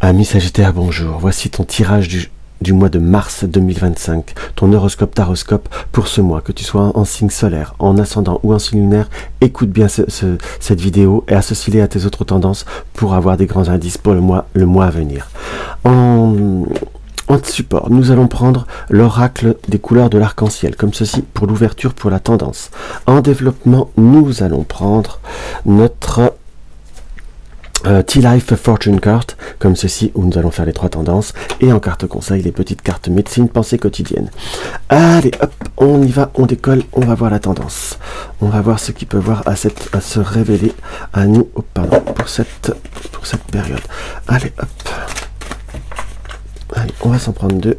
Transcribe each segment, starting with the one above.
Ami Sagittaire, bonjour. Voici ton tirage du mois de mars 2025. Ton horoscope taroscope pour ce mois. Que tu sois en signe solaire, en ascendant ou en signe lunaire, écoute bien cette vidéo et associe-les à tes autres tendances pour avoir des grands indices pour le mois à venir. En support, nous allons prendre l'oracle des couleurs de l'arc-en-ciel, comme ceci pour l'ouverture, pour la tendance. En développement, nous allons prendre notre T-Life Fortune Card, comme ceci, où nous allons faire les trois tendances, et en carte conseil, les petites cartes médecine, pensée quotidienne. Allez, hop, on y va, on décolle, on va voir la tendance. On va voir ce qui peut voir à se révéler à nous, oh, pardon, pour cette période. Allez, hop. Allez, on va s'en prendre deux.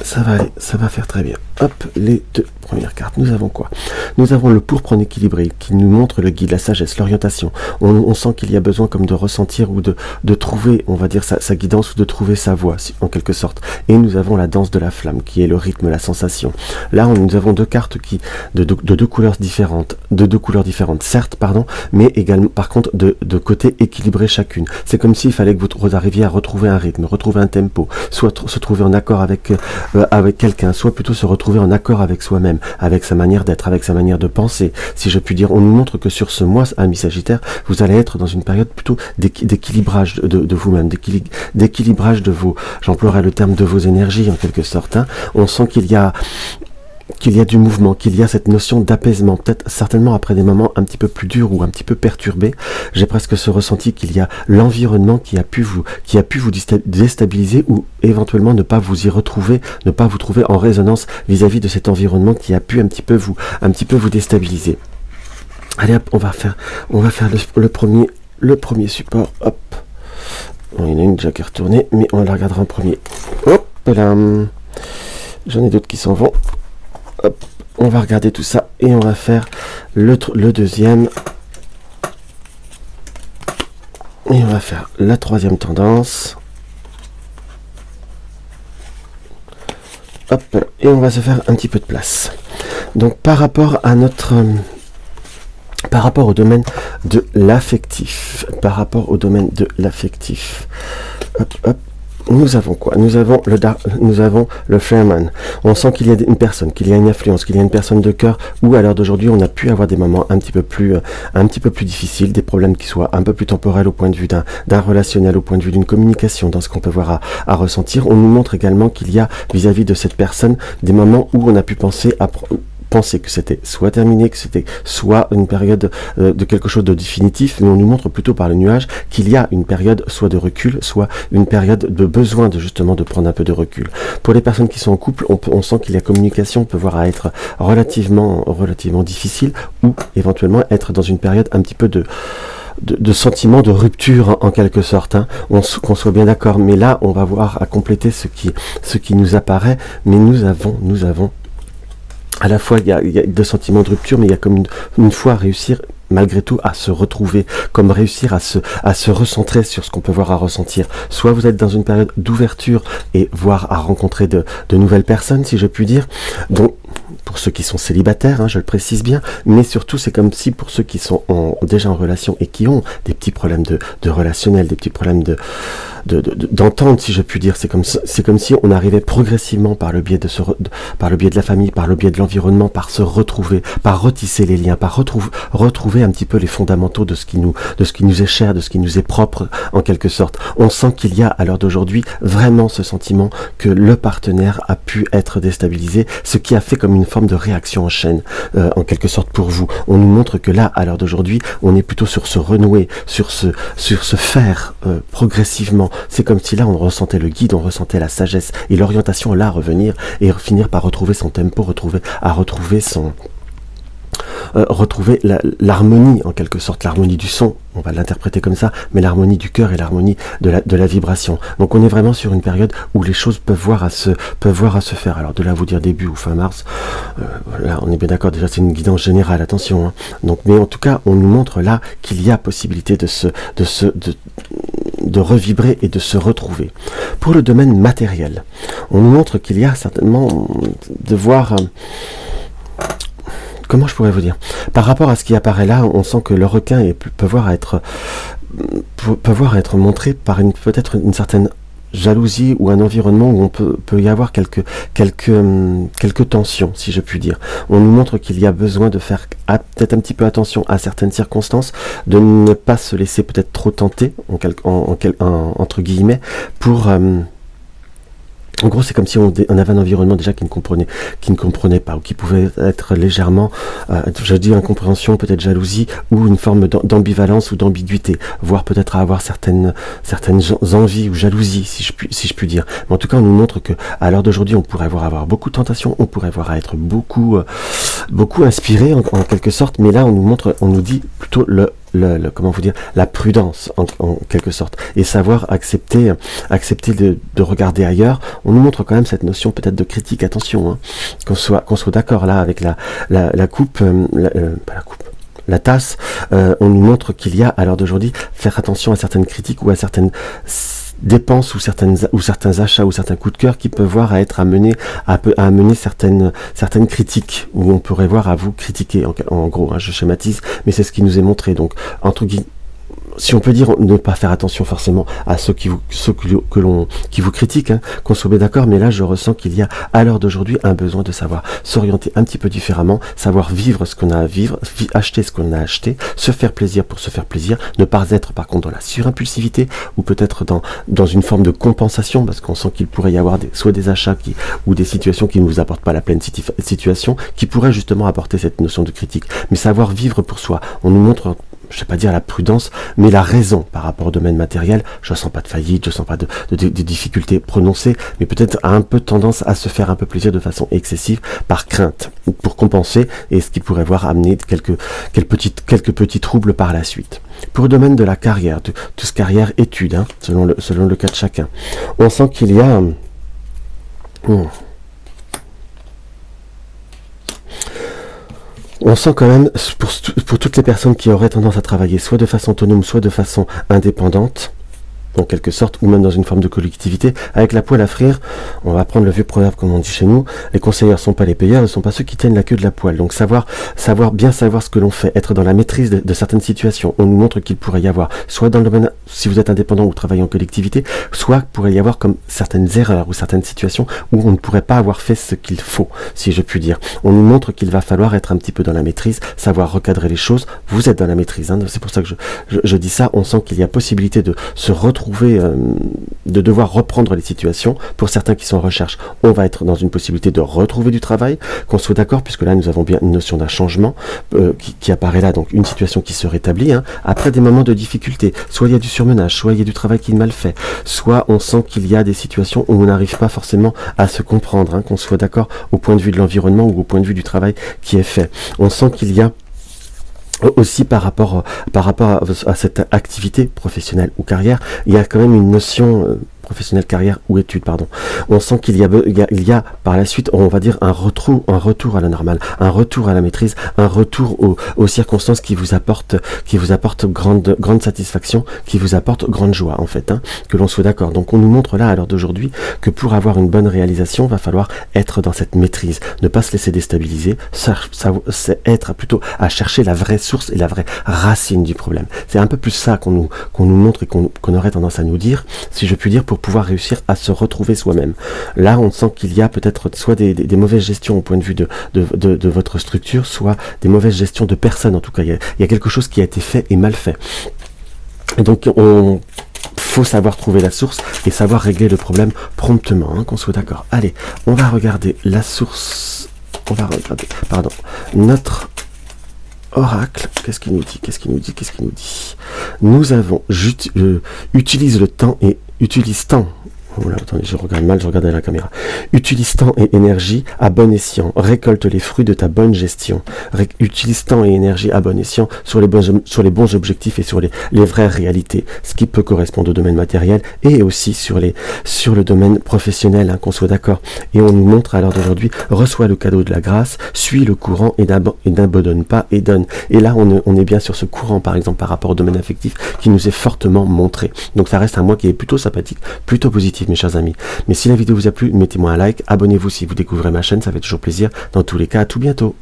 Ça va aller, ça va faire très bien. Hop, les deux premières cartes. Nous avons quoi? Nous avons le pourpre en équilibré qui nous montre le guide, la sagesse, l'orientation. On sent qu'il y a besoin comme de ressentir ou de trouver, on va dire, sa guidance ou de trouver sa voie, en quelque sorte. Et nous avons la danse de la flamme qui est le rythme, la sensation. Là, nous avons deux cartes de deux couleurs différentes, certes, pardon, mais également, par contre, de côtés équilibrés chacune. C'est comme s'il fallait que vous arriviez à retrouver un rythme, retrouver un tempo, soit se trouver en accord avec quelqu'un, soit plutôt se retrouver en accord avec soi-même, avec sa manière d'être, avec sa manière de penser. Si je puis dire, on nous montre que sur ce mois, ami Sagittaire, vous allez être dans une période plutôt d'équilibrage de vous-même, d'équilibrage de vos, j'emploierai le terme de vos énergies en quelque sorte. Hein. On sent qu'il y a du mouvement, qu'il y a cette notion d'apaisement, peut-être certainement après des moments un petit peu plus durs ou un petit peu perturbés. J'ai presque ce ressenti qu'il y a l'environnement qui a pu vous déstabiliser ou éventuellement ne pas vous y retrouver, ne pas vous trouver en résonance vis-à-vis de cet environnement qui a pu un petit peu vous déstabiliser. Allez hop, on va faire le premier support. Hop, bon, il y en a une déjà qui est retournée, mais on la regardera en premier. Hop là, j'en ai d'autres qui s'en vont. Hop, on va regarder tout ça et on va faire le deuxième. Et on va faire la troisième tendance. Hop, et on va se faire un petit peu de place. Donc par rapport au domaine de l'affectif, hop, hop. Nous avons quoi? Nous avons le Fireman. On sent qu'il y a une personne, qu'il y a une influence, qu'il y a une personne de cœur, où à l'heure d'aujourd'hui on a pu avoir des moments un petit peu plus difficiles, des problèmes qui soient un peu plus temporels au point de vue d'un relationnel, au point de vue d'une communication, dans ce qu'on peut voir à ressentir. On nous montre également qu'il y a vis-à-vis de cette personne des moments où on a pu penser que c'était soit terminé, que c'était soit une période de quelque chose de définitif, mais on nous montre plutôt par le nuage qu'il y a une période soit de recul, soit une période de besoin justement de prendre un peu de recul. Pour les personnes qui sont en couple, on sent qu'il y a communication, on peut voir à être relativement difficile, ou éventuellement être dans une période un petit peu de sentiment de rupture en quelque sorte, hein. Qu'on soit bien d'accord, mais là on va voir à compléter ce qui nous apparaît, mais nous avons à la fois, il y a de sentiments de rupture, mais il y a comme une fois réussir malgré tout à se retrouver, comme réussir à se recentrer sur ce qu'on peut voir à ressentir. Soit vous êtes dans une période d'ouverture et voire à rencontrer de nouvelles personnes, si je puis dire, donc pour ceux qui sont célibataires, hein, je le précise bien, mais surtout c'est comme si pour ceux qui sont déjà en relation et qui ont des petits problèmes de relationnel, des petits problèmes d'entente, si je puis dire, c'est comme si on arrivait progressivement par le biais de la famille, par le biais de l'environnement, par se retrouver, par retisser les liens, par retrouver un petit peu les fondamentaux de ce qui nous est cher, de ce qui nous est propre en quelque sorte. On sent qu'il y a à l'heure d'aujourd'hui vraiment ce sentiment que le partenaire a pu être déstabilisé, ce qui a fait comme une forme de réaction en chaîne, en quelque sorte pour vous. On nous montre que là, à l'heure d'aujourd'hui, on est plutôt sur ce renouer, sur ce faire progressivement. C'est comme si là, on ressentait le guide, on ressentait la sagesse et l'orientation là revenir et finir par retrouver son tempo, retrouver l'harmonie en quelque sorte, l'harmonie du son, on va l'interpréter comme ça, mais l'harmonie du cœur et l'harmonie de la vibration. Donc on est vraiment sur une période où les choses peuvent voir à se faire. Alors de là vous dire début ou fin mars, là on est bien d'accord, déjà c'est une guidance générale, attention, hein. Donc, mais en tout cas on nous montre là qu'il y a possibilité de revibrer et de se retrouver. Pour le domaine matériel, on nous montre qu'il y a certainement de voir comment je pourrais vous dire, par rapport à ce qui apparaît là, on sent que le requin peut voir être pouvoir être montré par peut-être une certaine jalousie ou un environnement où on peut y avoir quelques tensions, si je puis dire. On nous montre qu'il y a besoin de faire peut-être un petit peu attention à certaines circonstances, de ne pas se laisser peut-être trop tenter, entre guillemets, pour... en gros, c'est comme si on avait un environnement déjà qui ne comprenait pas, ou qui pouvait être légèrement, je dis incompréhension, peut-être jalousie, ou une forme d'ambivalence ou d'ambiguïté, voire peut-être à avoir certaines envies ou jalousies, si je puis dire. Mais en tout cas, on nous montre que à l'heure d'aujourd'hui, on pourrait avoir beaucoup de tentations, on pourrait avoir à être beaucoup inspiré en quelque sorte, mais là, on nous dit plutôt comment vous dire, la prudence en quelque sorte, et savoir accepter de regarder ailleurs. On nous montre quand même cette notion peut-être de critique, attention, hein, qu'on soit d'accord là avec la coupe, pas la coupe, la tasse, on nous montre qu'il y a à l'heure d'aujourd'hui faire attention à certaines critiques ou à certaines dépenses ou certains achats ou certains coups de cœur qui peuvent voir à amener certaines critiques, où on pourrait voir à vous critiquer en gros, hein, je schématise, mais c'est ce qui nous est montré. Donc entre guillemets, si on peut dire, ne pas faire attention forcément à ceux qui vous critiquent, hein, qu'on soit bien d'accord, mais là je ressens qu'il y a à l'heure d'aujourd'hui un besoin de savoir s'orienter un petit peu différemment, savoir vivre ce qu'on a à vivre, acheter ce qu'on a acheté, se faire plaisir pour se faire plaisir, ne pas être par contre dans la surimpulsivité, ou peut-être dans une forme de compensation, parce qu'on sent qu'il pourrait y avoir soit des achats ou des situations qui ne vous apportent pas la pleine situation, qui pourraient justement apporter cette notion de critique, mais savoir vivre pour soi. On nous montre, je ne sais pas dire la prudence, mais la raison par rapport au domaine matériel. Je ne sens pas de faillite, je ne sens pas de difficultés prononcées, mais peut-être un peu tendance à se faire un peu plaisir de façon excessive par crainte, pour compenser, et ce qui pourrait amener quelques petits troubles par la suite. Pour le domaine de la carrière, tout ce carrière-études, hein, selon le cas de chacun, on sent qu'il y a... On sent quand même, pour toutes les personnes qui auraient tendance à travailler soit de façon autonome, soit de façon indépendante, en quelque sorte, ou même dans une forme de collectivité, avec la poêle à frire, on va prendre le vieux proverbe comme on dit chez nous, les conseillers ne sont pas les payeurs, ne sont pas ceux qui tiennent la queue de la poêle. Donc bien savoir ce que l'on fait, être dans la maîtrise de certaines situations. On nous montre qu'il pourrait y avoir, soit dans le domaine, si vous êtes indépendant ou travaillez en collectivité, soit pourrait y avoir comme certaines erreurs ou certaines situations où on ne pourrait pas avoir fait ce qu'il faut, si je puis dire. On nous montre qu'il va falloir être un petit peu dans la maîtrise, savoir recadrer les choses. Vous êtes dans la maîtrise, hein, c'est pour ça que je dis ça. On sent qu'il y a possibilité de se retrouver, de devoir reprendre les situations. Pour certains qui sont en recherche, on va être dans une possibilité de retrouver du travail, qu'on soit d'accord, puisque là nous avons bien une notion d'un changement qui apparaît là, donc une situation qui se rétablit, hein, après des moments de difficulté. Soit il y a du surmenage, soit il y a du travail qui est mal fait, soit on sent qu'il y a des situations où on n'arrive pas forcément à se comprendre, hein, qu'on soit d'accord au point de vue de l'environnement ou au point de vue du travail qui est fait. On sent qu'il y a aussi par rapport à cette activité professionnelle ou carrière, il y a quand même une notion professionnelle, carrière ou études, pardon. On sent qu'il y a par la suite, on va dire, un retour à la normale, un retour à la maîtrise, un retour aux circonstances qui vous apportent grande satisfaction, qui vous apportent grande joie, en fait, hein, que l'on soit d'accord. Donc on nous montre là, à l'heure d'aujourd'hui, que pour avoir une bonne réalisation, va falloir être dans cette maîtrise, ne pas se laisser déstabiliser, c'est être plutôt à chercher la vraie source et la vraie racine du problème. C'est un peu plus ça qu'on nous montre et qu'on aurait tendance à nous dire, si je puis dire, pour pouvoir réussir à se retrouver soi-même. Là, on sent qu'il y a peut-être soit des mauvaises gestions au point de vue de votre structure, soit des mauvaises gestions de personnes. En tout cas, il y a quelque chose qui a été fait et mal fait. Donc, faut savoir trouver la source et savoir régler le problème promptement, hein, qu'on soit d'accord. Allez, on va regarder la source. On va regarder, pardon, notre oracle. Qu'est-ce qu'il nous dit? Nous avons utilise le temps et utilise temps. Oh là, attendez, je regarde à la caméra. Utilise temps et énergie à bon escient. Récolte les fruits de ta bonne gestion. Utilise temps et énergie à bon escient sur les bons objectifs et sur les vraies réalités. Ce qui peut correspondre au domaine matériel et aussi sur le domaine professionnel, hein, qu'on soit d'accord. Et on nous montre à l'heure d'aujourd'hui, reçois le cadeau de la grâce, suis le courant et n'abandonne pas et donne. Et là, on est bien sur ce courant, par exemple, par rapport au domaine affectif, qui nous est fortement montré. Donc ça reste un mois qui est plutôt sympathique, plutôt positif, mes chers amis. Mais si la vidéo vous a plu, mettez-moi un like, abonnez-vous si vous découvrez ma chaîne, ça fait toujours plaisir. Dans tous les cas, à tout bientôt.